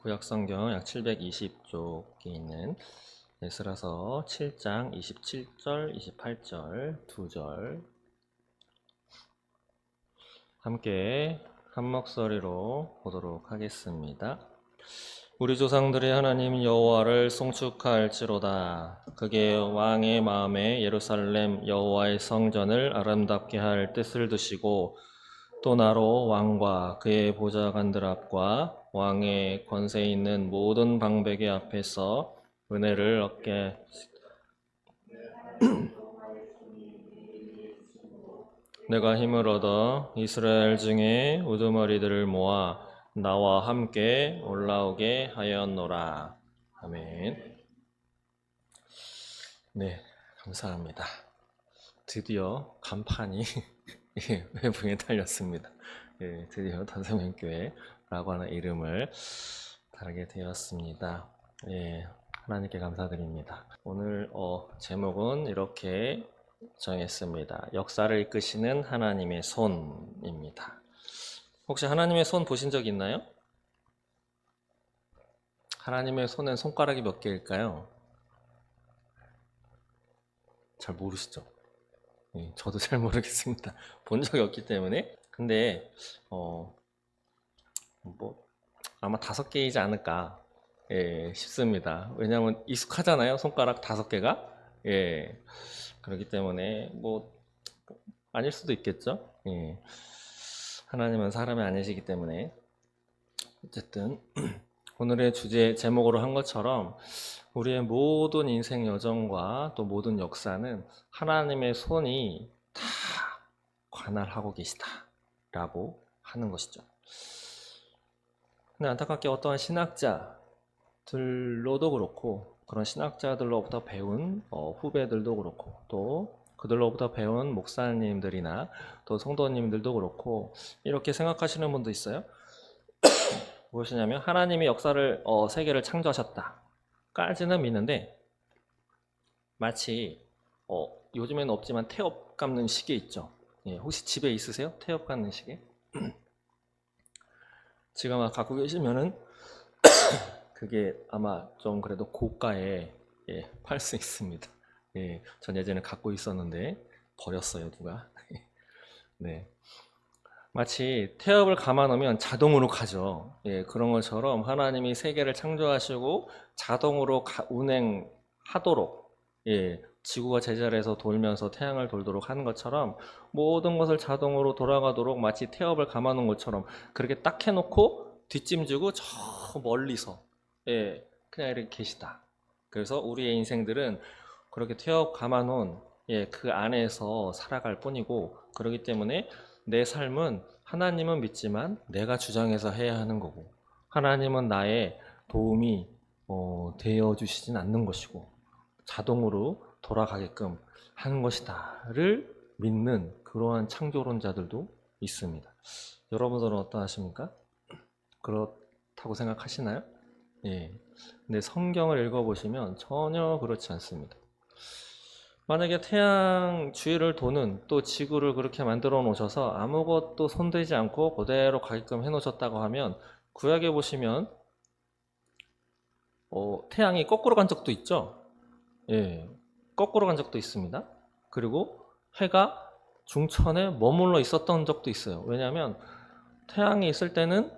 구약성경 약 720쪽에 있는 에스라서 7장 27절, 28절, 2절 함께 한 목소리로 보도록 하겠습니다. 우리 조상들의 하나님 여호와를 송축할지로다. 그게 왕의 마음에 예루살렘 여호와의 성전을 아름답게 할 뜻을 두시고 또 나로 왕과 그의 보좌관들 앞과 왕의 권세 있는 모든 방백의 앞에서 은혜를 얻게 내가 힘을 얻어 이스라엘 중에 우두머리들을 모아 나와 함께 올라오게 하였노라. 아멘. 네, 감사합니다. 드디어 간판이 외부에 달렸습니다. 드디어 단성명교회라고 하는 이름을 달게 되었습니다. 하나님께 감사드립니다. 오늘 제목은 이렇게 정했습니다. 역사를 이끄시는 하나님의 손입니다. 혹시 하나님의 손 보신 적 있나요? 하나님의 손엔 손가락이 몇 개일까요? 잘 모르시죠? 저도 잘 모르겠습니다. 본 적이 없기 때문에. 근데 아마 5개이지 않을까 싶습니다. 왜냐하면 익숙하잖아요. 손가락 5개가. 그렇기 때문에 아닐 수도 있겠죠. 하나님은 사람이 아니시기 때문에. 어쨌든 오늘의 주제 제목으로 한 것처럼 우리의 모든 인생 여정과 또 모든 역사는 하나님의 손이 다 관할하고 계시다라고 하는 것이죠. 근데 안타깝게 어떠한 신학자들로도 그렇고 그런 신학자들로부터 배운 후배들도 그렇고 또 그들로부터 배운 목사님들이나 또 성도님들도 그렇고 이렇게 생각하시는 분도 있어요. 무엇이냐면 하나님이 역사를 세계를 창조하셨다 까지는 믿는데 마치 요즘에는 없지만 태엽 감는 시계 있죠. 혹시 집에 있으세요? 태엽 감는 시계? 지금 아마 갖고 계시면은 그게 아마 좀 그래도 고가에 팔 수 있습니다. 전 예전에 갖고 있었는데 버렸어요 누가. 네. 마치 태엽을 감아 놓으면 자동으로 가죠. 그런 것처럼 하나님이 세계를 창조하시고 자동으로 운행하도록 지구가 제자리에서 돌면서 태양을 돌도록 하는 것처럼 모든 것을 자동으로 돌아가도록 마치 태엽을 감아 놓은 것처럼 그렇게 딱 해놓고 뒷짐지고 저 멀리서 그냥 이렇게 계시다. 그래서 우리의 인생들은 그렇게 태엽 감아 놓은 그 안에서 살아갈 뿐이고 그렇기 때문에 내 삶은 하나님은 믿지만 내가 주장해서 해야 하는 거고 하나님은 나의 도움이 되어 주시진 않는 것이고 자동으로 돌아가게끔 하는 것이다를 믿는 그러한 창조론자들도 있습니다. 여러분들은 어떠하십니까? 그렇다고 생각하시나요? 근데 성경을 읽어보시면 전혀 그렇지 않습니다. 만약에 태양 주위를 도는 또 지구를 그렇게 만들어 놓으셔서 아무것도 손대지 않고 그대로 가게끔 해 놓으셨다고 하면 구약에 보시면 태양이 거꾸로 간 적도 있죠. 거꾸로 간 적도 있습니다. 그리고 해가 중천에 머물러 있었던 적도 있어요. 왜냐하면 태양이 있을 때는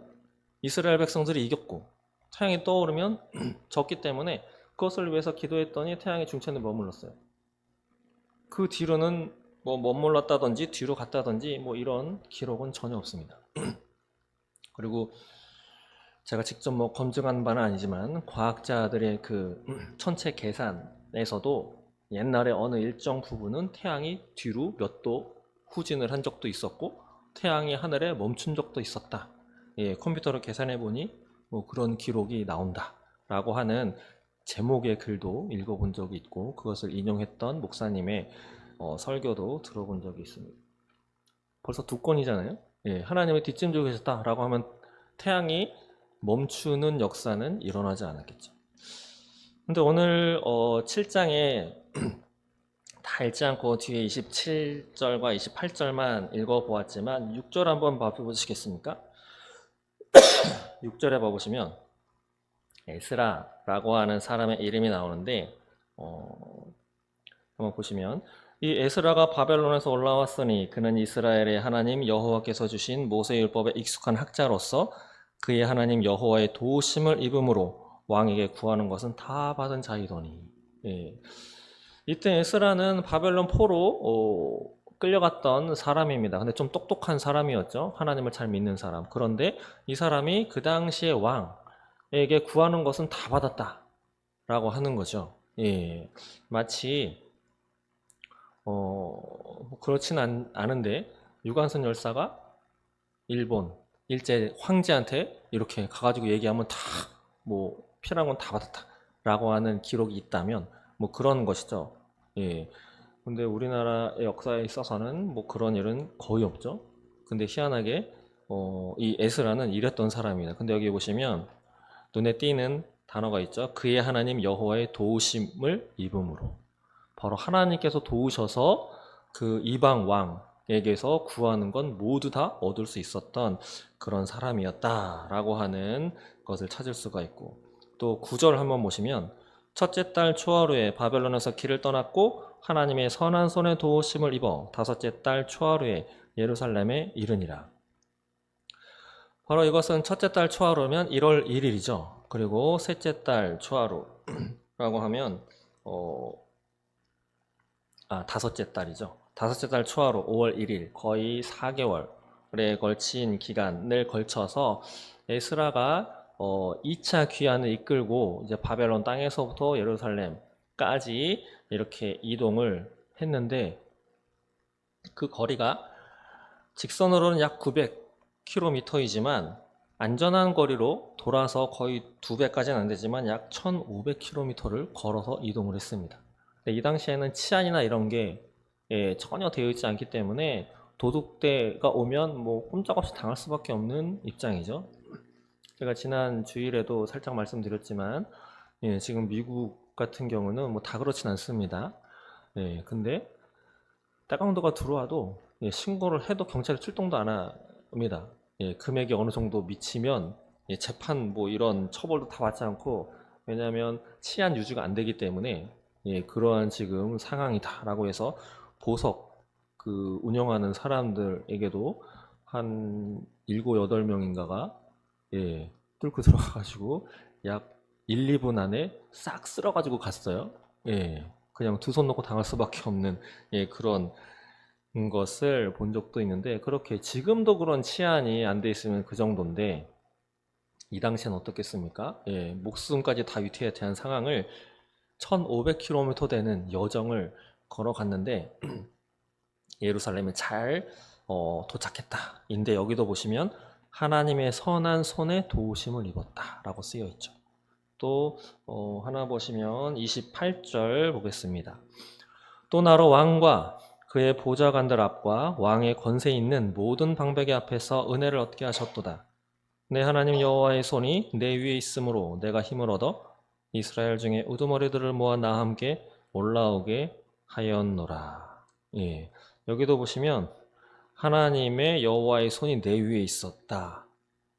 이스라엘 백성들이 이겼고 태양이 떠오르면 졌기 때문에 그것을 위해서 기도했더니 태양이 중천에 머물렀어요. 그 뒤로는 머물렀다든지 뒤로 갔다든지 이런 기록은 전혀 없습니다. 그리고 제가 직접 검증한 바는 아니지만 과학자들의 그 천체 계산에서도 옛날에 어느 일정 부분은 태양이 뒤로 몇 도 후진을 한 적도 있었고 태양이 하늘에 멈춘 적도 있었다. 컴퓨터로 계산해 보니 그런 기록이 나온다 라고 하는 제목의 글도 읽어본 적이 있고 그것을 인용했던 목사님의 설교도 들어본 적이 있습니다. 벌써 2건이잖아요. 하나님의 뒷짐지고 계셨다라고 하면 태양이 멈추는 역사는 일어나지 않았겠죠. 근데 오늘 7장에 다 읽지 않고 뒤에 27절과 28절만 읽어보았지만 6절 한번 봐보시겠습니까? 6절에 봐보시면 에스라라고 하는 사람의 이름이 나오는데 한번 보시면 이 에스라가 바벨론에서 올라왔으니 그는 이스라엘의 하나님 여호와께서 주신 모세 율법에 익숙한 학자로서 그의 하나님 여호와의 도우심을 입음으로 왕에게 구하는 것은 다 받은 자이더니. 예. 이때 에스라는 바벨론 포로 끌려갔던 사람입니다. 근데 좀 똑똑한 사람이었죠. 하나님을 잘 믿는 사람. 그런데 이 사람이 그 당시의 왕에게 구하는 것은 다 받았다라고 하는 거죠. 예. 마치 그렇진 않은데 유관순 열사가 일본 일제 황제한테 이렇게 가가지고 얘기하면 다 뭐 필요한 건 다 받았다라고 하는 기록이 있다면 뭐 그런 것이죠. 예. 근데 우리나라의 역사에 있어서는 뭐 그런 일은 거의 없죠. 근데 희한하게 이 에스라는 이랬던 사람입니다. 근데 여기 보시면 눈에 띄는 단어가 있죠. 그의 하나님 여호와의 도우심을 입음으로. 바로 하나님께서 도우셔서 그 이방 왕에게서 구하는 건 모두 다 얻을 수 있었던 그런 사람이었다라고 하는 것을 찾을 수가 있고, 또 9절 한번 보시면 첫째 달 초하루에 바벨론에서 길을 떠났고 하나님의 선한 손에 도우심을 입어 다섯째 달 초하루에 예루살렘에 이르니라. 바로 이것은 첫째 달 초하루면 1월 1일이죠. 그리고 셋째 달 초하루라고 하면 다섯째 달이죠. 다섯째 달 초하루 5월 1일, 거의 4개월에 걸친 기간을 걸쳐서 에스라가 2차 귀환을 이끌고 이제 바벨론 땅에서부터 예루살렘까지 이렇게 이동을 했는데, 그 거리가 직선으로는 약 900km이지만 안전한 거리로 돌아서 거의 2배까지는 안 되지만 약 1500km를 걸어서 이동을 했습니다. 이 당시에는 치안이나 이런 게 전혀 되어 있지 않기 때문에 도둑대가 오면 뭐 꼼짝없이 당할 수밖에 없는 입장이죠. 제가 지난 주일에도 살짝 말씀드렸지만 지금 미국 같은 경우는 뭐 다 그렇진 않습니다. 근데 따강도가 들어와도 신고를 해도 경찰이 출동도 안 합니다. 금액이 어느 정도 미치면 재판 뭐 이런 처벌도 다 받지 않고, 왜냐하면 치안 유지가 안 되기 때문에 그러한 지금 상황이다라고 해서 보석 그 운영하는 사람들에게도 한 7, 8명인가가 뚫고 들어가가지고 약 1, 2분 안에 싹 쓸어가지고 갔어요. 그냥 두 손 놓고 당할 수밖에 없는 그런 것을 본 적도 있는데, 그렇게 지금도 그런 치안이 안 돼 있으면 그 정도인데 이 당시엔 어떻겠습니까? 목숨까지 다 위태한 상황을 1500km 되는 여정을 걸어갔는데 예루살렘에 잘 도착했다. 인데 여기도 보시면 하나님의 선한 손에 도우심을 입었다 라고 쓰여 있죠. 또 하나 보시면 28절 보겠습니다. 또 나로 왕과 그의 보좌관들 앞과 왕의 권세 있는 모든 방백의 앞에서 은혜를 얻게 하셨도다. 내 하나님 여호와의 손이 내 위에 있으므로 내가 힘을 얻어 이스라엘 중에 우두머리들을 모아 나와 함께 올라오게 하였노라. 여기도 보시면 하나님의 여호와의 손이 내 위에 있었다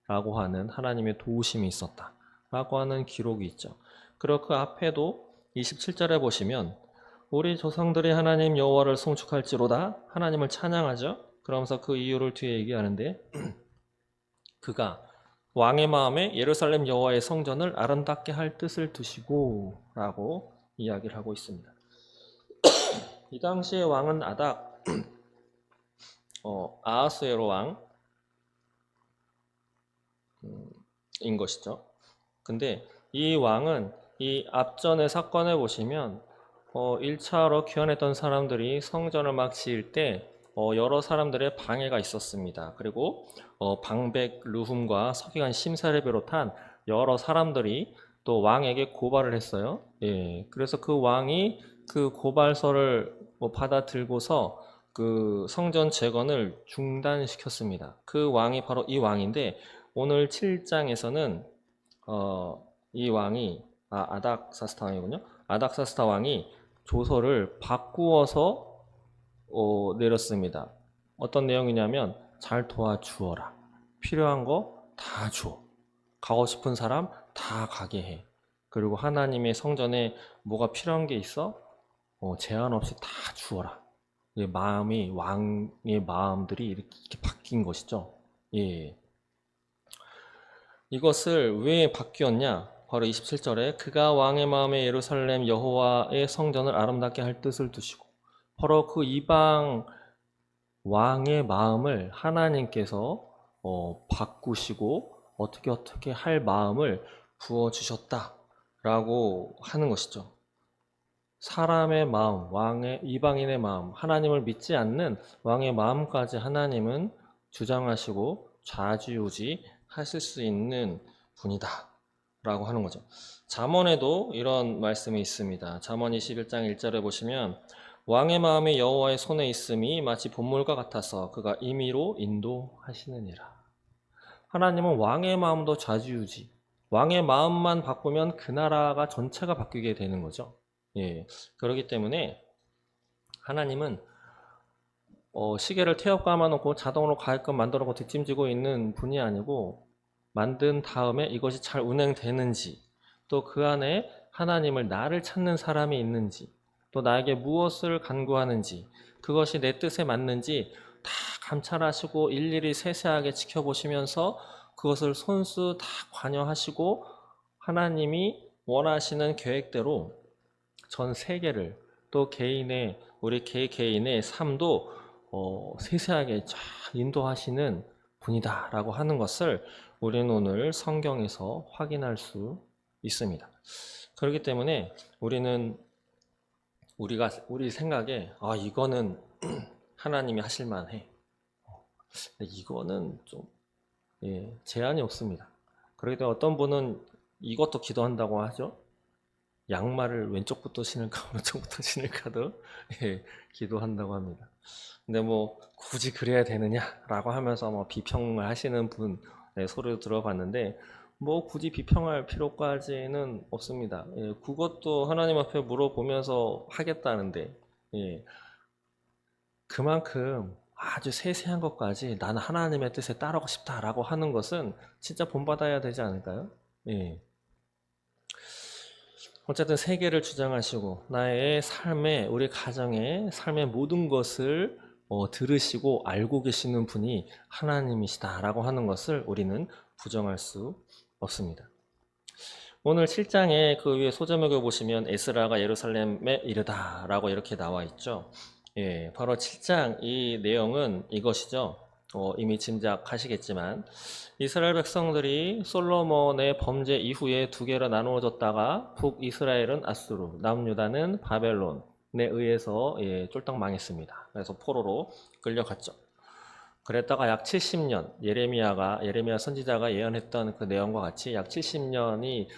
라고 하는, 하나님의 도우심이 있었다 라고 하는 기록이 있죠. 그리고 그 앞에도 27절에 보시면 우리 조상들이 하나님 여호와를 송축할지로다, 하나님을 찬양하죠. 그러면서 그 이유를 뒤에 얘기하는데 그가 왕의 마음에 예루살렘 여호와의 성전을 아름답게 할 뜻을 두시고 라고 이야기를 하고 있습니다. 이 당시의 왕은 아하수에로 왕인 것이죠. 근데 이 왕은 이 앞전의 사건을 보시면 1차로 귀환했던 사람들이 성전을 막 지을 때 여러 사람들의 방해가 있었습니다. 그리고 방백 르훔과 서기관 심사를 비롯한 여러 사람들이 또 왕에게 고발을 했어요. 그래서 그 왕이 그 고발서를 받아 들고서 그 성전 재건을 중단시켰습니다. 그 왕이 바로 이 왕인데, 오늘 7장에서는 이 왕이 아닥사스다 왕이군요. 아닥사스다 왕이 조서를 바꾸어서 내렸습니다. 어떤 내용이냐면 잘 도와주어라. 필요한 거 다 줘. 가고 싶은 사람 다 가게 해. 그리고 하나님의 성전에 뭐가 필요한 게 있어? 제한 없이 다 주어라. 마음이, 왕의 마음들이 이렇게 바뀐 것이죠. 예. 이것을 왜 바뀌었냐? 바로 27절에 그가 왕의 마음에 예루살렘 여호와의 성전을 아름답게 할 뜻을 두시고, 바로 그 이방 왕의 마음을 하나님께서 바꾸시고 어떻게 할 마음을 부어주셨다라고 하는 것이죠. 사람의 마음, 왕의 이방인의 마음, 하나님을 믿지 않는 왕의 마음까지 하나님은 주장하시고 좌지우지 하실 수 있는 분이다 라고 하는 거죠. 잠언에도 이런 말씀이 있습니다. 잠언 21장 1절에 보시면 왕의 마음이 여호와의 손에 있음이 마치 봇물과 같아서 그가 임의로 인도하시느니라. 하나님은 왕의 마음도 좌지우지, 왕의 마음만 바꾸면 그 나라가 전체가 바뀌게 되는 거죠. 예, 그렇기 때문에 하나님은 시계를 태엽 감아놓고 자동으로 가게끔 만들어놓고 뒷짐지고 있는 분이 아니고, 만든 다음에 이것이 잘 운행되는지, 또 그 안에 하나님을 나를 찾는 사람이 있는지, 또 나에게 무엇을 간구하는지, 그것이 내 뜻에 맞는지 다 감찰하시고 일일이 세세하게 지켜보시면서 그것을 손수 다 관여하시고 하나님이 원하시는 계획대로 전 세계를, 또 우리 개개인의 삶도 세세하게 쫙 인도하시는 분이다라고 하는 것을 우리는 오늘 성경에서 확인할 수 있습니다. 그렇기 때문에 우리 생각에 이거는 하나님이 하실 만해. 이거는 좀 제한이 없습니다. 그렇기 때문에 어떤 분은 이것도 기도한다고 하죠. 양말을 왼쪽부터 신을까 오른쪽부터 신을까도 기도한다고 합니다. 근데 뭐 굳이 그래야 되느냐라고 하면서 뭐 비평을 하시는 분 소리를 들어봤는데, 뭐 굳이 비평할 필요까지는 없습니다. 그것도 하나님 앞에 물어보면서 하겠다는데, 그만큼 아주 세세한 것까지 나는 하나님의 뜻에 따르고 싶다라고 하는 것은 진짜 본받아야 되지 않을까요? 어쨌든 세계를 주장하시고 나의 삶에, 우리 가정의 삶의 모든 것을 들으시고 알고 계시는 분이 하나님이시다라고 하는 것을 우리는 부정할 수 없습니다. 오늘 7장에 그 위에 소제목을 보시면 에스라가 예루살렘에 이르다라고 이렇게 나와 있죠. 바로 7장 이 내용은 이것이죠. 이미 짐작하시겠지만 이스라엘 백성들이 솔로몬의 범죄 이후에 두 개로 나누어졌다가 북이스라엘은 아수르, 남유다는 바벨론에 의해서 쫄딱 망했습니다. 그래서 포로로 끌려갔죠. 그랬다가 약 70년 예레미야 선지자가 예언했던 그 내용과 같이 약 70년이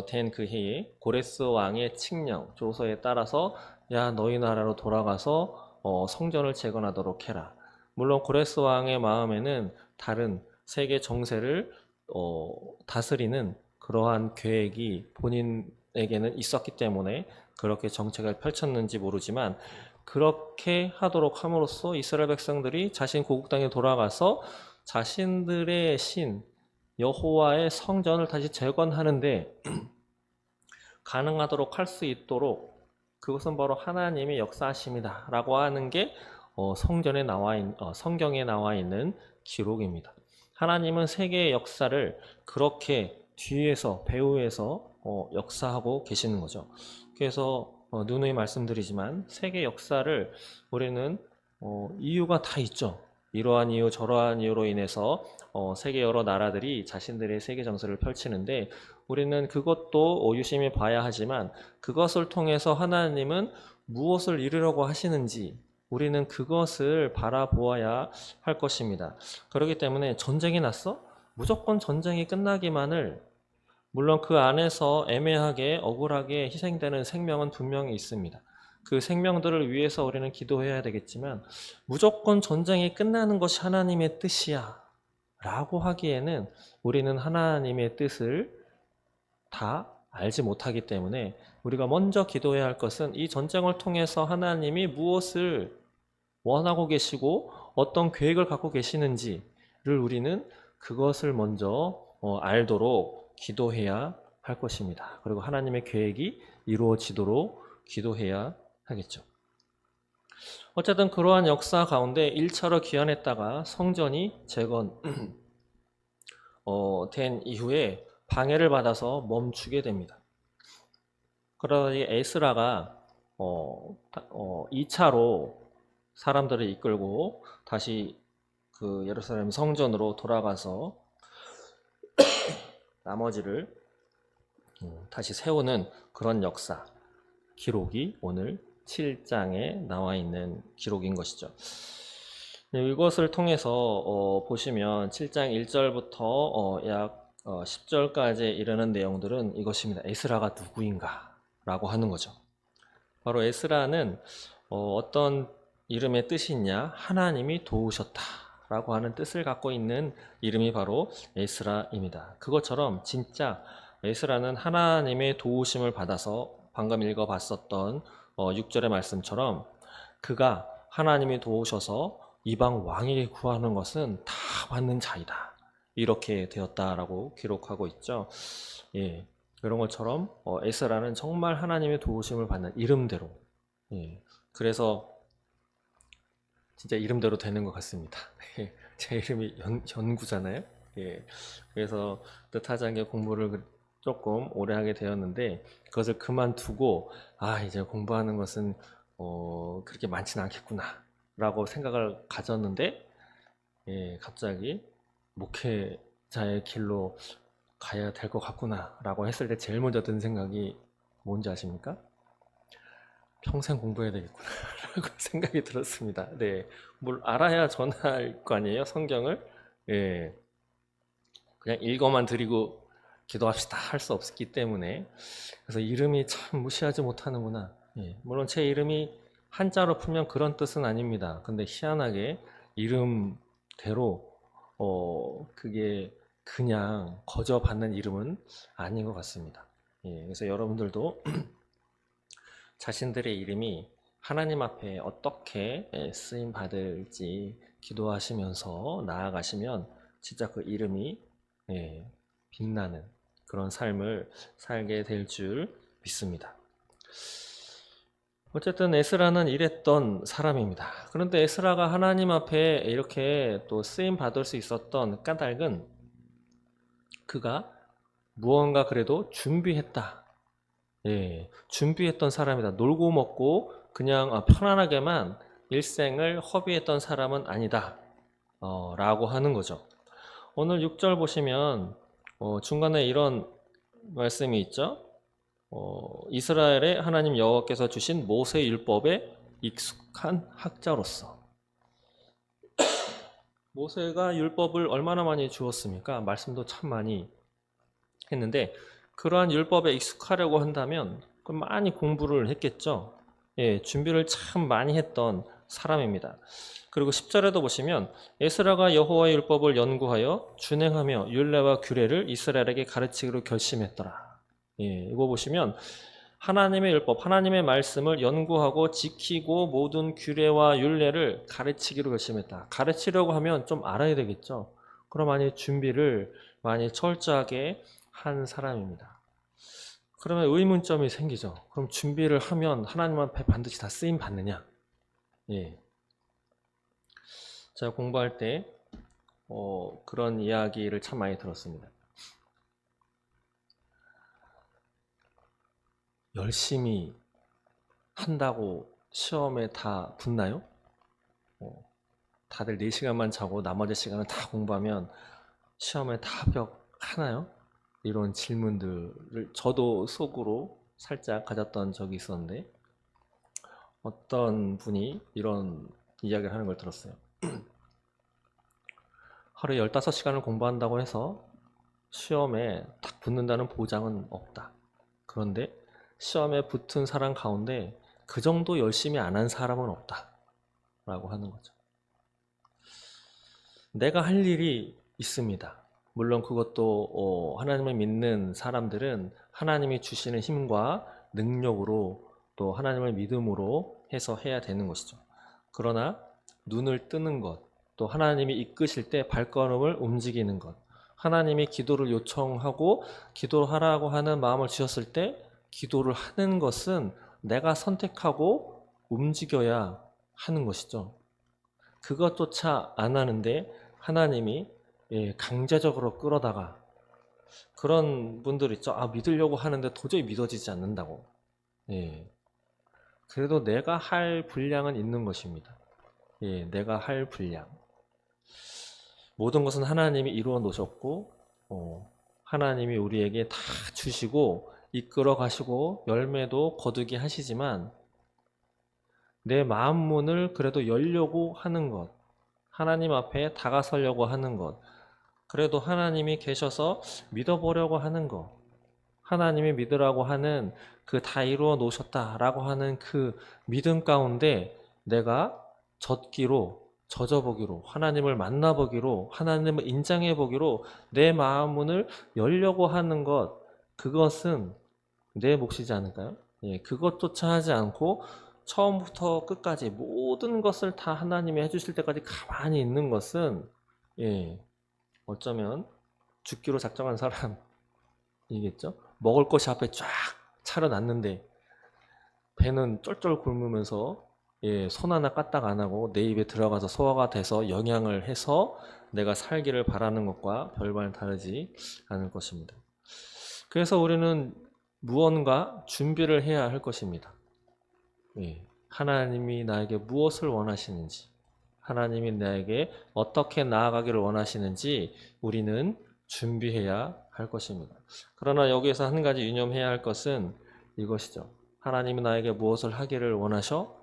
된 그 해에 고레스 왕의 칙령 조서에 따라서 야 너희 나라로 돌아가서 성전을 재건하도록 해라. 물론 고레스 왕의 마음에는 다른 세계 정세를 다스리는 그러한 계획이 본인에게는 있었기 때문에 그렇게 정책을 펼쳤는지 모르지만, 그렇게 하도록 함으로써 이스라엘 백성들이 자신 고국 땅에 돌아가서 자신들의 신 여호와의 성전을 다시 재건하는데 가능하도록 할 수 있도록, 그것은 바로 하나님의 역사하심이다 라고 하는 게 성경에 나와 있는 기록입니다. 하나님은 세계의 역사를 그렇게 뒤에서 배후에서 역사하고 계시는 거죠. 그래서 누누이 말씀드리지만 세계 역사를 우리는 이유가 다 있죠. 이러한 이유 저러한 이유로 인해서 세계 여러 나라들이 자신들의 세계 정세를 펼치는데, 우리는 그것도 유심히 봐야 하지만 그것을 통해서 하나님은 무엇을 이루려고 하시는지 우리는 그것을 바라보아야 할 것입니다. 그렇기 때문에 전쟁이 났어? 무조건 전쟁이 끝나기만을, 물론 그 안에서 애매하게 억울하게 희생되는 생명은 분명히 있습니다. 그 생명들을 위해서 우리는 기도해야 되겠지만 무조건 전쟁이 끝나는 것이 하나님의 뜻이야 라고 하기에는 우리는 하나님의 뜻을 다 알지 못하기 때문에 우리가 먼저 기도해야 할 것은 이 전쟁을 통해서 하나님이 무엇을 원하고 계시고 어떤 계획을 갖고 계시는지를 우리는 그것을 먼저 알도록 기도해야 할 것입니다. 그리고 하나님의 계획이 이루어지도록 기도해야 하겠죠. 어쨌든 그러한 역사 가운데 1차로 귀환했다가 성전이 재건 된 이후에 방해를 받아서 멈추게 됩니다. 그러더니 에스라가 2차로 사람들을 이끌고 다시 그 예루살렘 성전으로 돌아가서 나머지를 다시 세우는 그런 역사 기록이 오늘 7장에 나와 있는 기록인 것이죠. 이것을 통해서 보시면 7장 1절부터 약 10절까지 이르는 내용들은 이것입니다. 에스라가 누구인가 라고 하는 거죠. 바로 에스라는 어떤 이름의 뜻이 있냐? 하나님이 도우셨다 라고 하는 뜻을 갖고 있는 이름이 바로 에스라입니다. 그것처럼 진짜 에스라는 하나님의 도우심을 받아서 방금 읽어봤었던 6절의 말씀처럼 그가 하나님이 도우셔서 이방 왕에게 구하는 것은 다 받는 자이다. 이렇게 되었다라고 기록하고 있죠. 예, 이런 것처럼 에스라는 정말 하나님의 도우심을 받는 이름대로. 예, 그래서 진짜 이름대로 되는 것 같습니다. 제 이름이 연구잖아요. 예, 그래서 뜻하지 않게 공부를 조금 오래 하게 되었는데 그것을 그만두고 이제 공부하는 것은 그렇게 많지는 않겠구나 라고 생각을 가졌는데 갑자기 목회자의 길로 가야 될 것 같구나 라고 했을 때 제일 먼저 든 생각이 뭔지 아십니까? 평생 공부해야 되겠구나 라고 생각이 들었습니다. 네, 뭘 알아야 전할 거 아니에요, 성경을. 예, 그냥 읽어만 드리고 기도합시다 할 수 없기 때문에. 그래서 이름이 참 무시하지 못하는구나. 예, 물론 제 이름이 한자로 풀면 그런 뜻은 아닙니다. 근데 희한하게 이름대로 그게 그냥 거저 받는 이름은 아닌 것 같습니다. 예, 그래서 여러분들도 자신들의 이름이 하나님 앞에 어떻게 쓰임 받을지 기도하시면서 나아가시면 진짜 그 이름이 빛나는 그런 삶을 살게 될 줄 믿습니다. 어쨌든 에스라는 이랬던 사람입니다. 그런데 에스라가 하나님 앞에 이렇게 또 쓰임 받을 수 있었던 까닭은 그가 무언가 그래도 준비했다. 준비했던 사람이다. 놀고 먹고 그냥 편안하게만 일생을 허비했던 사람은 아니다. 라고 하는 거죠. 오늘 6절 보시면 중간에 이런 말씀이 있죠. 이스라엘에 하나님 여호와께서 주신 모세 율법에 익숙한 학자로서. 모세가 율법을 얼마나 많이 주었습니까? 말씀도 참 많이 했는데 그러한 율법에 익숙하려고 한다면 많이 공부를 했겠죠. 준비를 참 많이 했던 사람입니다. 그리고 10절에도 보시면 에스라가 여호와의 율법을 연구하여 준행하며 율례와 규례를 이스라엘에게 가르치기로 결심했더라. 이거 보시면 하나님의 율법, 하나님의 말씀을 연구하고 지키고 모든 규례와 율례를 가르치기로 결심했다. 가르치려고 하면 좀 알아야 되겠죠. 그럼 많이 준비를 많이 철저하게 한 사람입니다. 그러면 의문점이 생기죠. 그럼 준비를 하면 하나님 앞에 반드시 다 쓰임 받느냐? 제가 공부할 때 그런 이야기를 참 많이 들었습니다. 열심히 한다고 시험에 다 붙나요? 다들 4시간만 자고 나머지 시간은 다 공부하면 시험에 다 합격하나요? 이런 질문들을 저도 속으로 살짝 가졌던 적이 있었는데 어떤 분이 이런 이야기를 하는 걸 들었어요. 하루에 15시간을 공부한다고 해서 시험에 딱 붙는다는 보장은 없다. 그런데 시험에 붙은 사람 가운데 그 정도 열심히 안 한 사람은 없다 라고 하는 거죠. 내가 할 일이 있습니다. 물론 그것도 하나님을 믿는 사람들은 하나님이 주시는 힘과 능력으로 또 하나님을 믿음으로 해서 해야 되는 것이죠. 그러나 눈을 뜨는 것, 또 하나님이 이끄실 때 발걸음을 움직이는 것, 하나님이 기도를 요청하고 기도를 하라고 하는 마음을 주셨을 때 기도를 하는 것은 내가 선택하고 움직여야 하는 것이죠. 그것조차 안 하는데 하나님이 강제적으로 끌어다가 그런 분들 있죠. 믿으려고 하는데 도저히 믿어지지 않는다고. 예. 그래도 내가 할 분량은 있는 것입니다. 내가 할 분량. 모든 것은 하나님이 이루어 놓으셨고, 하나님이 우리에게 다 주시고, 이끌어 가시고, 열매도 거두게 하시지만, 내 마음 문을 그래도 열려고 하는 것, 하나님 앞에 다가서려고 하는 것, 그래도 하나님이 계셔서 믿어보려고 하는 것, 하나님이 믿으라고 하는 그 다 이루어 놓으셨다라고 하는 그 믿음 가운데 내가 젖어보기로, 하나님을 만나보기로, 하나님을 인정해 보기로 내 마음 문을 열려고 하는 것, 그것은 내 몫이지 않을까요? 그것조차 하지 않고 처음부터 끝까지 모든 것을 다 하나님이 해주실 때까지 가만히 있는 것은 어쩌면 죽기로 작정한 사람이겠죠? 먹을 것이 앞에 쫙 차려놨는데 배는 쫄쫄 굶으면서 손 하나 까딱 안 하고 내 입에 들어가서 소화가 돼서 영양을 해서 내가 살기를 바라는 것과 별반 다르지 않을 것입니다. 그래서 우리는 무언가 준비를 해야 할 것입니다. 하나님이 나에게 무엇을 원하시는지, 하나님이 나에게 어떻게 나아가기를 원하시는지 우리는 준비해야 할 것입니다. 그러나 여기에서 한 가지 유념해야 할 것은 이것이죠. 하나님이 나에게 무엇을 하기를 원하셔?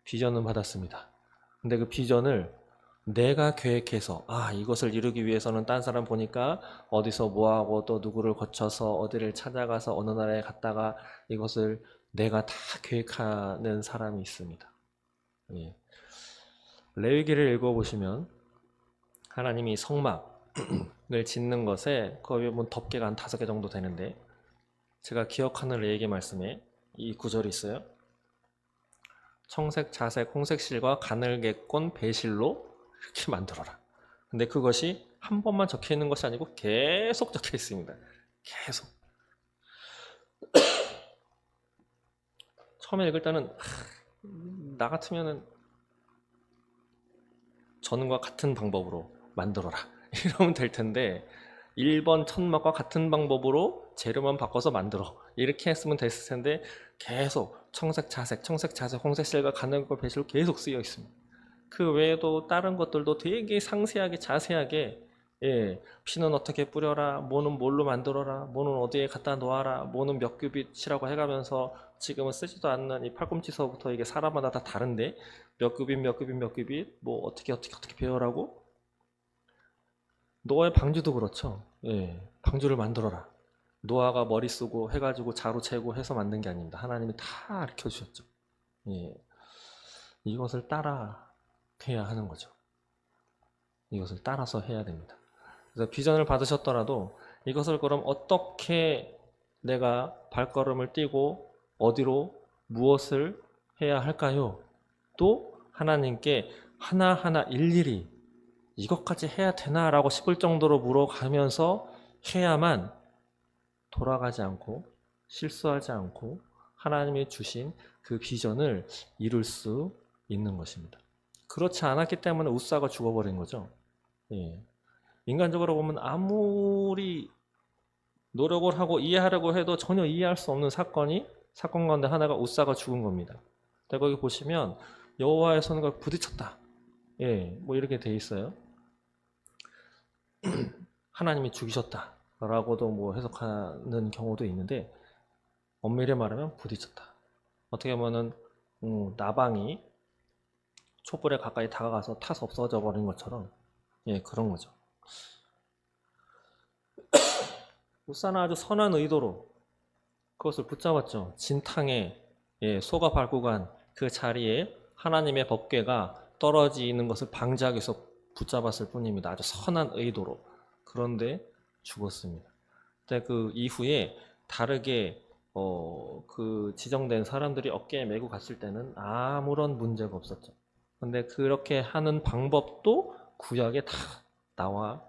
비전은 받았습니다. 근데 그 비전을 내가 계획해서 이것을 이루기 위해서는 딴 사람 보니까 어디서 뭐하고 또 누구를 거쳐서 어디를 찾아가서 어느 나라에 갔다가 이것을 내가 다 계획하는 사람이 있습니다. 레위기를 읽어보시면 하나님이 성막을 짓는 것에 거의 보면 덮개가 한 5개 정도 되는데 제가 기억하는 레위기 말씀에 이 구절이 있어요. 청색, 자색, 홍색 실과 가늘게꼰 배실로 이렇게 만들어라. 근데 그것이 한 번만 적혀 있는 것이 아니고 계속 적혀 있습니다. 계속. 처음에 읽을 때는 나 같으면은 전과 같은 방법으로 만들어라 이러면 될 텐데 1번 천막과 같은 방법으로 재료만 바꿔서 만들어 이렇게 했으면 됐을 텐데 계속 청색, 자색, 홍색 실과 가늘고 배실로 계속 쓰여 있습니다. 그 외에도 다른 것들도 되게 상세하게 자세하게 피는 어떻게 뿌려라, 뭐는 뭘로 만들어라, 뭐는 어디에 갖다 놓아라, 뭐는 몇 규빗이라고 해가면서 지금은 쓰지도 않는 이 팔꿈치서부터 이게 사람마다 다 다른데 몇 규빗 뭐 어떻게 배우라고? 노아의 방주도 그렇죠. 방주를 만들어라. 노아가 머리 쓰고 해가지고 자루 채고 해서 만든 게 아닙니다. 하나님이 다 가르쳐 주셨죠. 이것을 따라 해야 하는 거죠. 이것을 따라서 해야 됩니다. 그래서 비전을 받으셨더라도 이것을 그럼 어떻게 내가 발걸음을 띄고 어디로 무엇을 해야 할까요? 또 하나님께 하나하나 일일이 이것까지 해야 되나? 라고 싶을 정도로 물어가면서 해야만 돌아가지 않고 실수하지 않고 하나님이 주신 그 비전을 이룰 수 있는 것입니다. 그렇지 않았기 때문에 우사가 죽어버린 거죠. 인간적으로 보면 아무리 노력을 하고 이해하려고 해도 전혀 이해할 수 없는 사건 가운데 하나가 우사가 죽은 겁니다. 거기 보시면 여호와의 손과 부딪혔다. 뭐 이렇게 돼 있어요. 하나님이 죽이셨다 라고도 뭐 해석하는 경우도 있는데 엄밀히 말하면 부딪혔다. 어떻게 보면은 나방이 촛불에 가까이 다가가서 타서 없어져 버린 것처럼 그런 거죠. 우사는 아주 선한 의도로 그것을 붙잡았죠. 진탕에 소가 밟고 간 그 자리에 하나님의 법궤가 떨어지는 것을 방지하기 위해서 붙잡았을 뿐입니다. 아주 선한 의도로. 그런데 죽었습니다. 근데 그 이후에 다르게 그 지정된 사람들이 어깨에 메고 갔을 때는 아무런 문제가 없었죠. 근데 그렇게 하는 방법도 구약에 다 나와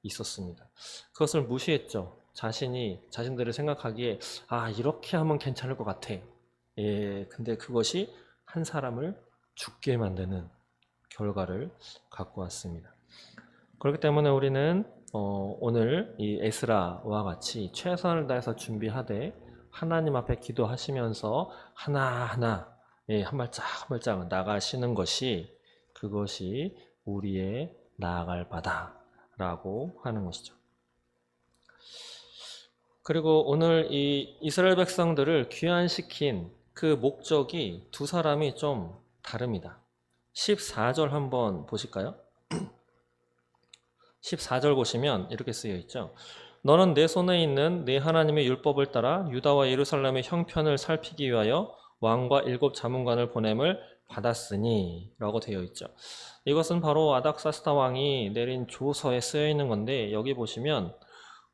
있었습니다. 그것을 무시했죠. 자신들이 생각하기에 이렇게 하면 괜찮을 것 같아. 근데 그것이 한 사람을 죽게 만드는 결과를 갖고 왔습니다. 그렇기 때문에 우리는 오늘 이 에스라와 같이 최선을 다해서 준비하되 하나님 앞에 기도하시면서 하나하나 한 발짝 한 발짝 나가시는 것이 그것이 우리의 나아갈 바다라고 하는 것이죠. 그리고 오늘 이 이스라엘 백성들을 귀환시킨 그 목적이 두 사람이 좀 다릅니다. 14절 한번 보실까요? 14절 보시면 이렇게 쓰여 있죠. 너는 내 손에 있는 내 하나님의 율법을 따라 유다와 예루살렘의 형편을 살피기 위하여 왕과 7 자문관을 보냄을 받았으니 라고 되어 있죠. 이것은 바로 아닥사스다 왕이 내린 조서에 쓰여 있는 건데 여기 보시면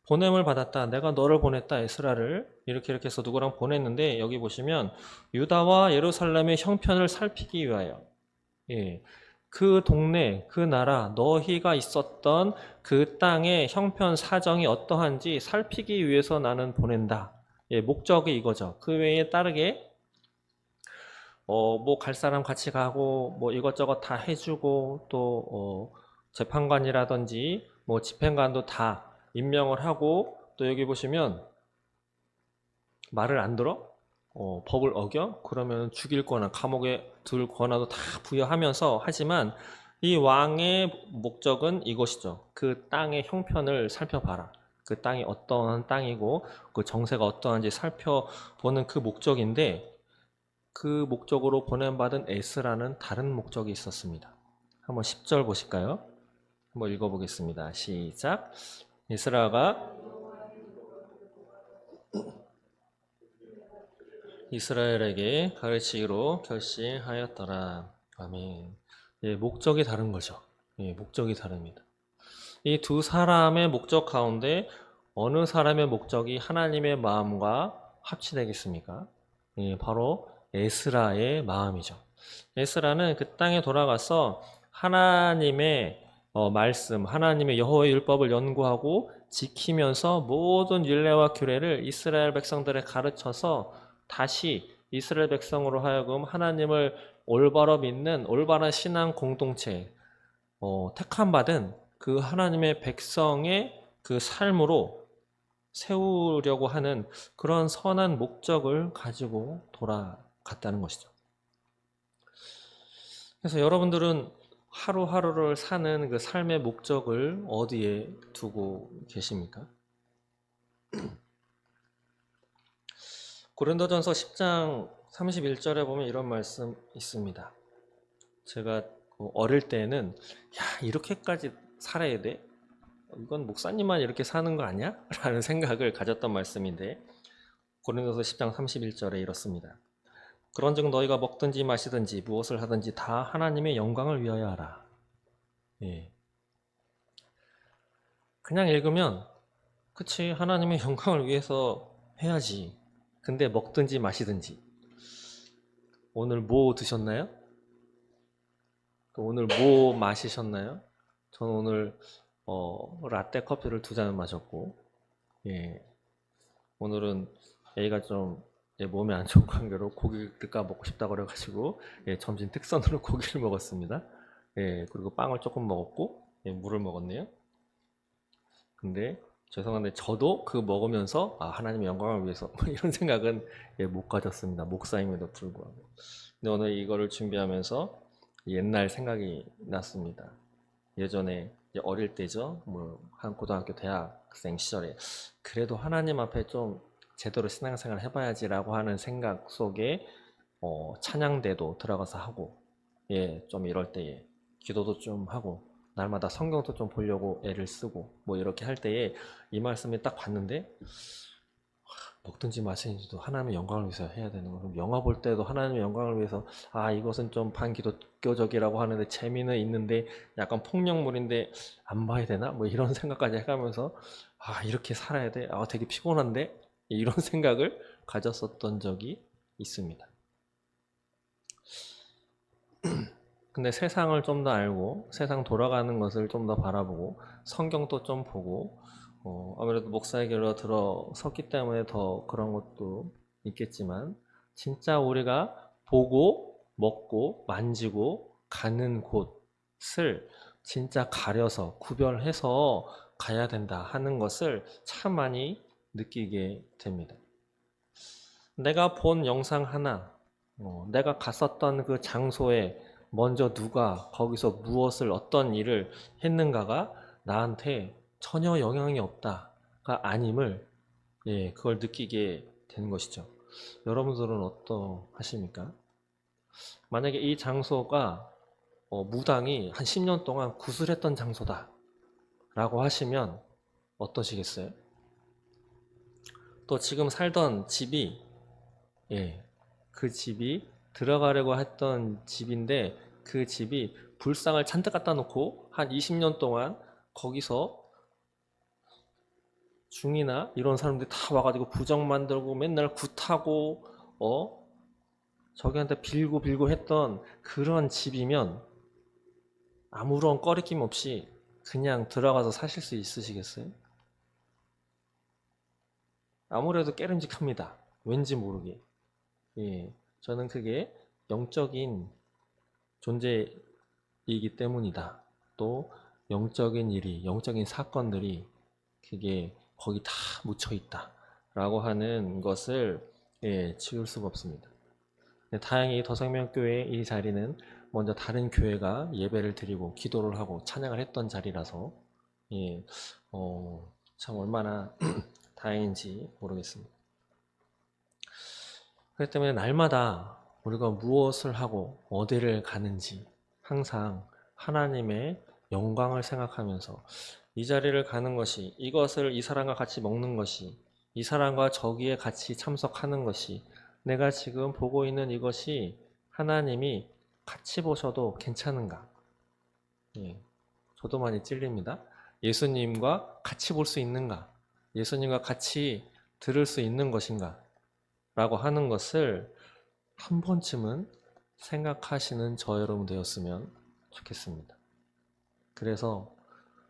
보냄을 받았다. 내가 너를 보냈다. 에스라를 이렇게 해서 누구랑 보냈는데 여기 보시면 유다와 예루살렘의 형편을 살피기 위하여 그 동네, 그 나라, 너희가 있었던 그 땅의 형편 사정이 어떠한지 살피기 위해서 나는 보낸다. 목적이 이거죠. 그 외에 따르게 뭐 갈 사람 같이 가고 뭐 이것저것 다 해주고 또 재판관이라든지 뭐 집행관도 다 임명을 하고 또 여기 보시면 말을 안 들어? 법을 어겨? 그러면 죽일 거나 감옥에 둘 권한도 다 부여하면서 하지만 이 왕의 목적은 이것이죠. 그 땅의 형편을 살펴봐라. 그 땅이 어떠한 땅이고 그 정세가 어떠한지 살펴보는 그 목적인데 그 목적으로 보냄받은 에스라는 다른 목적이 있었습니다. 한번 10절 보실까요? 한번 읽어보겠습니다. 시작. 에스라가 이스라엘에게 가르치기로 결심하였더라. 아멘. 목적이 다른 거죠. 목적이 다릅니다. 이 두 사람의 목적 가운데 어느 사람의 목적이 하나님의 마음과 합치되겠습니까? 바로 에스라의 마음이죠. 에스라는 그 땅에 돌아가서 하나님의 말씀, 하나님의 여호와의 율법을 연구하고 지키면서 모든 율례와 규례를 이스라엘 백성들에 가르쳐서 다시 이스라엘 백성으로 하여금 하나님을 올바로 믿는 올바른 신앙 공동체, 택함받은 그 하나님의 백성의 그 삶으로 세우려고 하는 그런 선한 목적을 가지고 돌아갔다는 것이죠. 그래서 여러분들은 하루하루를 사는 그 삶의 목적을 어디에 두고 계십니까? 고린도전서 10장 31절에 보면 이런 말씀 있습니다. 제가 어릴 때는 이렇게까지 살아야 돼? 이건 목사님만 이렇게 사는 거 아니야? 라는 생각을 가졌던 말씀인데 고린도서 10장 31절에 이렇습니다. 그런즉 너희가 먹든지 마시든지 무엇을 하든지 다 하나님의 영광을 위하여 하라. 그냥 읽으면 그치 하나님의 영광을 위해서 해야지. 근데 먹든지 마시든지 오늘 뭐 드셨나요? 오늘 뭐 마시셨나요? 저는 오늘 라떼 커피를 2잔을 마셨고 오늘은 애가 좀 몸에 안 좋은 관계로 고기가 먹고 싶다고 그래가지고 점심 특선으로 고기를 먹었습니다. 그리고 빵을 조금 먹었고 물을 먹었네요. 근데 죄송한데 저도 그 먹으면서 하나님의 영광을 위해서 이런 생각은 못 가졌습니다. 목사임에도 불구하고. 근데 오늘 이거를 준비하면서 옛날 생각이 났습니다. 예전에 어릴 때죠. 한 고등학교 대학생 시절에 그래도 하나님 앞에 좀 제대로 신앙생활 해봐야지라고 하는 생각 속에 찬양대도 들어가서 하고 좀 이럴 때에 기도도 좀 하고 날마다 성경도 좀 보려고 애를 쓰고 이렇게 할 때에 이 말씀을 딱 봤는데 먹든지 마시든지도 하나님의 영광을 위해서 해야 되는 거. 그럼 영화 볼 때도 하나님의 영광을 위해서 이것은 좀 반기독교적이라고 하는데 재미는 있는데 약간 폭력물인데 안 봐야 되나? 이런 생각까지 해가면서 이렇게 살아야 돼? 되게 피곤한데? 이런 생각을 가졌었던 적이 있습니다. 근데 세상을 좀 더 알고 세상 돌아가는 것을 좀 더 바라보고 성경도 좀 보고 아무래도 목사의 길로 들어섰기 때문에 더 그런 것도 있겠지만 진짜 우리가 보고 먹고 만지고 가는 곳을 진짜 가려서 구별해서 가야 된다 하는 것을 참 많이 느끼게 됩니다. 내가 본 영상 하나, 내가 갔었던 그 장소에 먼저 누가 거기서 무엇을 어떤 일을 했는가가 나한테 전혀 영향이 없다가 아님을 그걸 느끼게 되는 것이죠. 여러분들은 어떠하십니까? 만약에 이 장소가 무당이 한 10년 동안 구술했던 장소다 라고 하시면 어떠시겠어요? 또 지금 살던 집이 그 집이 들어가려고 했던 집인데 그 집이 불상을 잔뜩 갖다 놓고 한 20년 동안 거기서 중이나 이런 사람들이 다 와가지고 부정 만들고 맨날 굿하고 저기한테 빌고 빌고 했던 그런 집이면 아무런 꺼리낌 없이 그냥 들어가서 사실 수 있으시겠어요? 아무래도 깨름직합니다. 왠지 모르게. 저는 그게 영적인 존재이기 때문이다. 또 영적인 일이, 영적인 사건들이 그게 거기 다 묻혀 있다. 라고 하는 것을 지울 수가 없습니다. 다행히 더생명교회 이 자리는 먼저 다른 교회가 예배를 드리고 기도를 하고 찬양을 했던 자리라서 참 얼마나 다행인지 모르겠습니다. 그렇기 때문에 날마다 우리가 무엇을 하고 어디를 가는지 항상 하나님의 영광을 생각하면서 이 자리를 가는 것이, 이것을 이 사람과 같이 먹는 것이, 이 사람과 저기에 같이 참석하는 것이, 내가 지금 보고 있는 이것이 하나님이 같이 보셔도 괜찮은가? 저도 많이 찔립니다. 예수님과 같이 볼 수 있는가? 예수님과 같이 들을 수 있는 것인가? 라고 하는 것을 한 번쯤은 생각하시는 저 여러분 되었으면 좋겠습니다. 그래서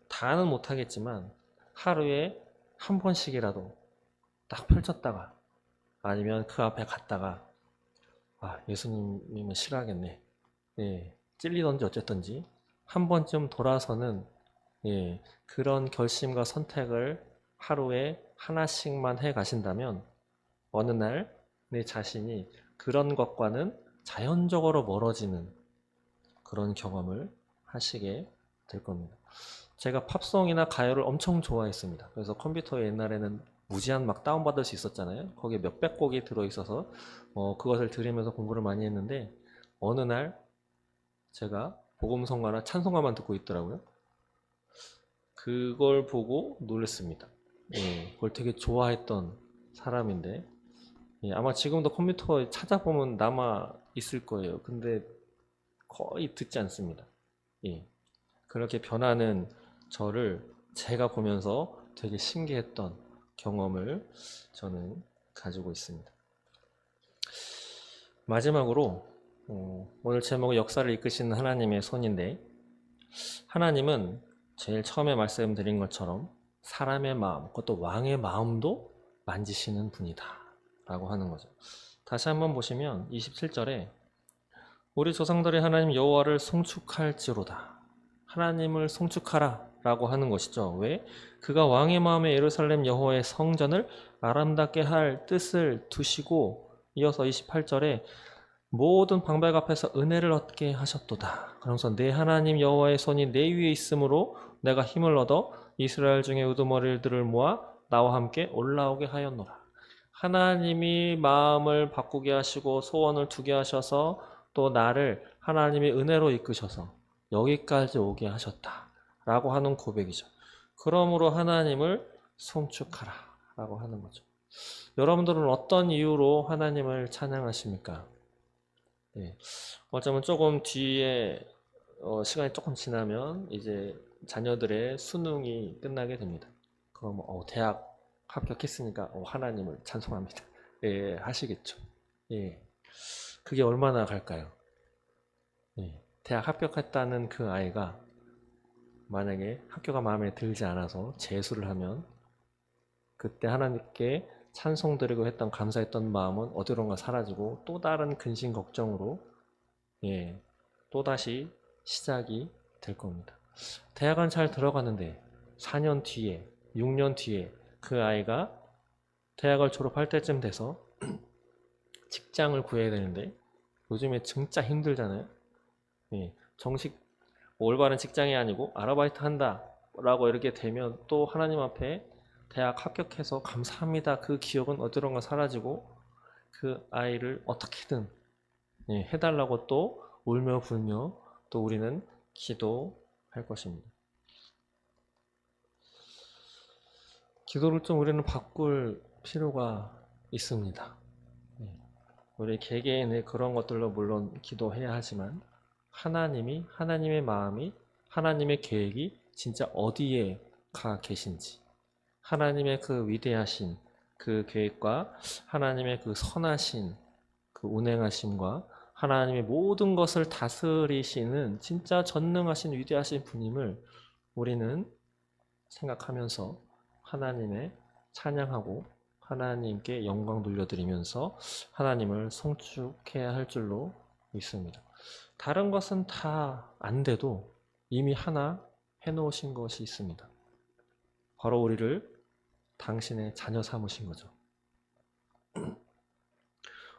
다는 못하겠지만 하루에 한 번씩이라도 딱 펼쳤다가 아니면 그 앞에 갔다가 예수님이면 싫어하겠네. 찔리던지 어쨌든지 한 번쯤 돌아서는 그런 결심과 선택을 하루에 하나씩만 해 가신다면 어느 날 내 자신이 그런 것과는 자연적으로 멀어지는 그런 경험을 하시게 될 겁니다. 제가 팝송이나 가요를 엄청 좋아했습니다. 그래서 컴퓨터에 옛날에는 무제한 막 다운받을 수 있었잖아요. 거기에 몇백 곡이 들어있어서 그것을 들으면서 공부를 많이 했는데 어느 날 제가 복음성가나 찬송가만 듣고 있더라고요. 그걸 보고 놀랐습니다. 그걸 되게 좋아했던 사람인데 아마 지금도 컴퓨터에 찾아보면 남아 있을 거예요. 근데 거의 듣지 않습니다. 그렇게 변하는 저를 제가 보면서 되게 신기했던 경험을 저는 가지고 있습니다. 마지막으로 오늘 제목은 역사를 이끄시는 하나님의 손인데, 하나님은 제일 처음에 말씀드린 것처럼 사람의 마음, 그것도 왕의 마음도 만지시는 분이다 라고 하는 거죠. 다시 한번 보시면 27절에 우리 조상들이 하나님 여호와를 송축할지로다, 하나님을 송축하라 라고 하는 것이죠. 왜? 그가 왕의 마음에 예루살렘 여호와의 성전을 아름답게 할 뜻을 두시고, 이어서 28절에 모든 방백 앞에서 은혜를 얻게 하셨도다. 그러면서 내 하나님 여호와의 손이 내 위에 있으므로 내가 힘을 얻어 이스라엘 중에 우두머리들을 모아 나와 함께 올라오게 하였노라. 하나님이 마음을 바꾸게 하시고 소원을 두게 하셔서 또 나를 하나님의 은혜로 이끄셔서 여기까지 오게 하셨다 라고 하는 고백이죠. 그러므로 하나님을 송축하라 라고 하는 거죠. 여러분들은 어떤 이유로 하나님을 찬양하십니까? 어쩌면 조금 뒤에 시간이 조금 지나면 이제 자녀들의 수능이 끝나게 됩니다. 그럼 대학 합격했으니까 하나님을 찬송합니다. 하시겠죠. 그게 얼마나 갈까요? 대학 합격했다는 그 아이가 만약에 학교가 마음에 들지 않아서 재수를 하면 그때 하나님께 찬송드리고 했던 감사했던 마음은 어디론가 사라지고 또 다른 근심 걱정으로 또다시 시작이 될 겁니다. 대학은 잘 들어가는데 4년 뒤에 6년 뒤에 그 아이가 대학을 졸업할 때쯤 돼서 직장을 구해야 되는데 요즘에 진짜 힘들잖아요. 정식 올바른 직장이 아니고 아르바이트 한다 라고 이렇게 되면 또 하나님 앞에 대학 합격해서 감사합니다 그 기억은 어디론가 사라지고 그 아이를 어떻게든 해달라고 또 울며 불며 또 우리는 기도할 것입니다. 기도를 좀 우리는 바꿀 필요가 있습니다. 우리 개개인의 그런 것들로 물론 기도해야 하지만 하나님의 마음이 하나님의 계획이 진짜 어디에 가 계신지 하나님의 그 위대하신 그 계획과 하나님의 그 선하신 그 운행하심과 하나님의 모든 것을 다스리시는 진짜 전능하신 위대하신 분임을 우리는 생각하면서 하나님의 찬양하고 하나님께 영광 돌려드리면서 하나님을 송축해야 할 줄로 믿습니다. 다른 것은 다 안 돼도 이미 하나 해놓으신 것이 있습니다. 바로 우리를 당신의 자녀 삼으신 거죠.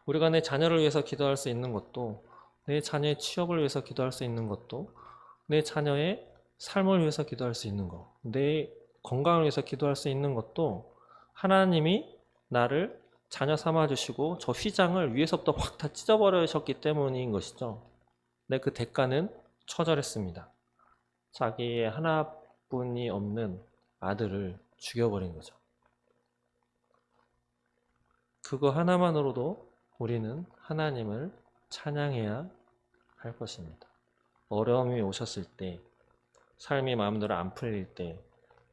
우리가 내 자녀를 위해서 기도할 수 있는 것도 내 자녀의 취업을 위해서 기도할 수 있는 것도 내 자녀의 삶을 위해서 기도할 수 있는 것, 내 건강을 위해서 기도할 수 있는 것도 하나님이 나를 자녀 삼아주시고 저 휘장을 위에서부터 확 다 찢어버리셨기 때문인 것이죠. 네, 그 대가는 처절했습니다. 자기의 하나뿐이 없는 아들을 죽여버린 거죠. 그거 하나만으로도 우리는 하나님을 찬양해야 할 것입니다. 어려움이 오셨을 때, 삶이 마음대로 안 풀릴 때,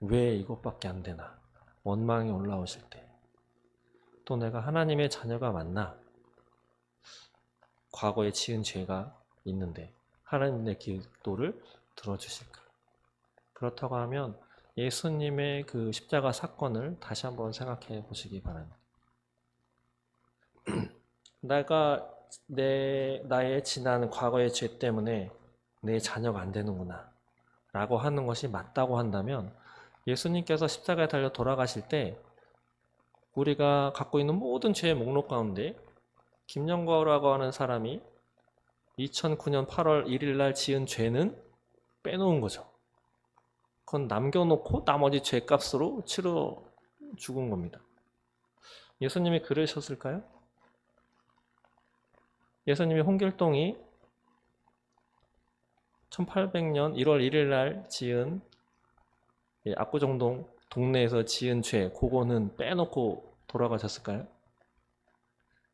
왜 이것밖에 안 되나? 원망이 올라오실 때, 또 내가 하나님의 자녀가 맞나? 과거에 지은 죄가 있는데 하나님의 기도를 들어주실까? 그렇다고 하면 예수님의 그 십자가 사건을 다시 한번 생각해 보시기 바랍니다. 나의 지난 과거의 죄 때문에 내 자녀가 안 되는구나 라고 하는 것이 맞다고 한다면 예수님께서 십자가에 달려 돌아가실 때 우리가 갖고 있는 모든 죄의 목록 가운데 김영거라고 하는 사람이 2009년 8월 1일 날 지은 죄는 빼놓은 거죠. 그건 남겨놓고 나머지 죄값으로 치러 죽은 겁니다. 예수님이 그러셨을까요? 예수님이 홍길동이 1800년 1월 1일 날 지은 압구정동 동네에서 지은 죄 그거는 빼놓고 돌아가셨을까요?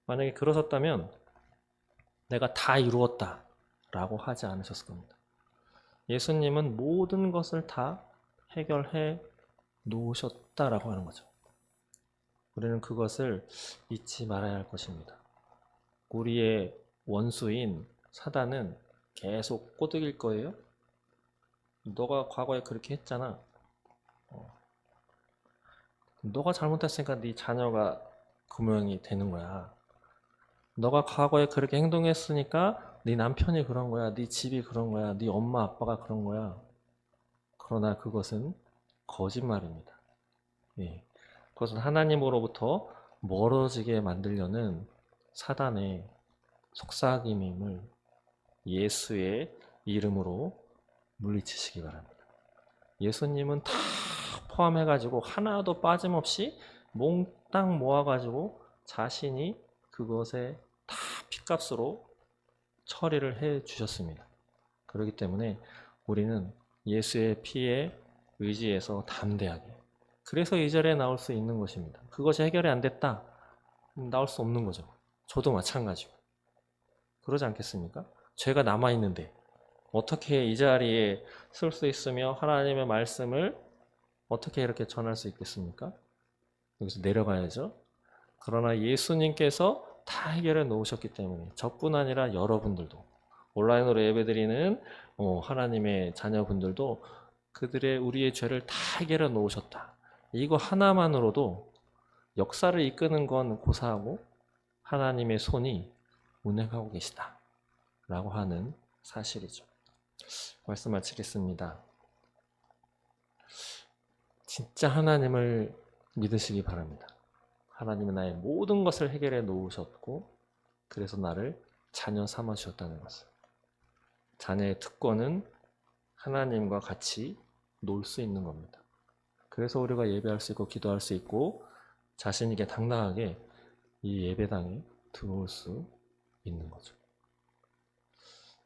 만약에 그러셨다면 내가 다 이루었다 라고 하지 않으셨을 겁니다. 예수님은 모든 것을 다 해결해 놓으셨다라고 하는 거죠. 우리는 그것을 잊지 말아야 할 것입니다. 우리의 원수인 사단은 계속 꼬드길 거예요. 너가 과거에 그렇게 했잖아. 너가 잘못했으니까 네 자녀가 그 모양이 되는 거야. 너가 과거에 그렇게 행동했으니까 네 남편이 그런 거야. 네 집이 그런 거야. 네 엄마 아빠가 그런 거야. 그러나 그것은 거짓말입니다. 그것은 하나님으로부터 멀어지게 만들려는 사단의 속삭임임을 예수의 이름으로 물리치시기 바랍니다. 예수님은 다 포함해가지고 하나도 빠짐없이 몽땅 모아가지고 자신이 그것에 다 핏값으로 처리를 해 주셨습니다. 그렇기 때문에 우리는 예수의 피에 의지해서 담대하게, 그래서 이 자리에 나올 수 있는 것입니다. 그것이 해결이 안 됐다, 나올 수 없는 거죠. 저도 마찬가지고 그러지 않겠습니까? 죄가 남아있는데 어떻게 이 자리에 설 수 있으며 하나님의 말씀을 어떻게 이렇게 전할 수 있겠습니까? 여기서 내려가야죠. 그러나 예수님께서 다 해결해 놓으셨기 때문에 저뿐 아니라 여러분들도 온라인으로 예배드리는 하나님의 자녀분들도 우리의 죄를 다 해결해 놓으셨다. 이거 하나만으로도 역사를 이끄는 건 고사하고 하나님의 손이 운행하고 계시다 라고 하는 사실이죠. 말씀 마치겠습니다. 진짜 하나님을 믿으시기 바랍니다. 하나님은 나의 모든 것을 해결해 놓으셨고 그래서 나를 자녀 삼아 주셨다는 것을. 자녀의 특권은 하나님과 같이 놀 수 있는 겁니다. 그래서 우리가 예배할 수 있고 기도할 수 있고 자신있게 당당하게 이 예배당에 들어올 수 있는 거죠.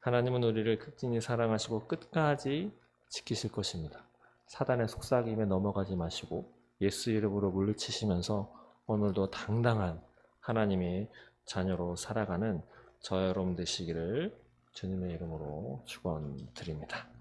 하나님은 우리를 극진히 사랑하시고 끝까지 지키실 것입니다. 사단의 속삭임에 넘어가지 마시고 예수 이름으로 물리치시면서 오늘도 당당한 하나님의 자녀로 살아가는 저 여러분 되시기를 주님의 이름으로 축원드립니다.